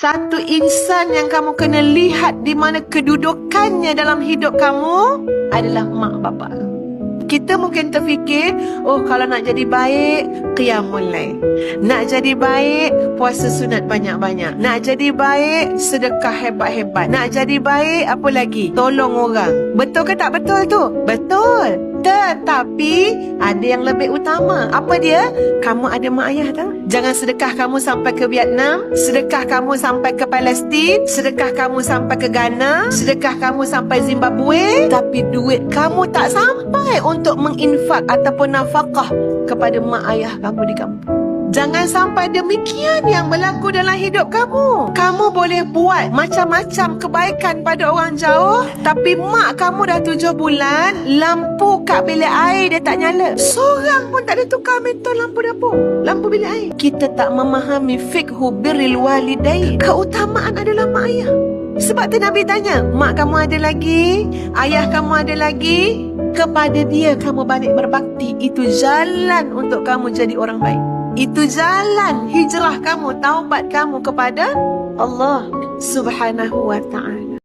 Satu insan yang kamu kena lihat di mana kedudukannya dalam hidup kamu adalah mak bapak. Kita mungkin terfikir, oh kalau nak jadi baik, qiyamul lail. Nak jadi baik, puasa sunat banyak-banyak. Nak jadi baik, sedekah hebat-hebat. Nak jadi baik, apa lagi? Tolong orang. Betul ke tak betul tu? Betul. Tetapi ada yang lebih utama. Apa dia? Kamu ada mak ayah tak? Jangan sedekah kamu sampai ke Vietnam, sedekah kamu sampai ke Palestin, sedekah kamu sampai ke Ghana, sedekah kamu sampai Zimbabwe, tapi duit kamu tak sampai untuk menginfak ataupun nafkah kepada mak ayah kamu di kampung. Jangan sampai demikian yang berlaku dalam hidup kamu. Kamu boleh buat macam-macam kebaikan pada orang jauh, tapi mak kamu dah 7 bulan, lampu kat bilik air dia tak nyala. Seorang pun tak ada tukar meter lampu dapur, lampu bilik air. Kita tak memahami fiqhu birril walidain. Keutamaan adalah mak ayah. Sebab tu Nabi tanya, mak kamu ada lagi, ayah kamu ada lagi, kepada dia kamu balik berbakti. Itu jalan untuk kamu jadi orang baik. Itu jalan hijrah kamu, taubat kamu kepada Allah Subhanahu wa ta'ala.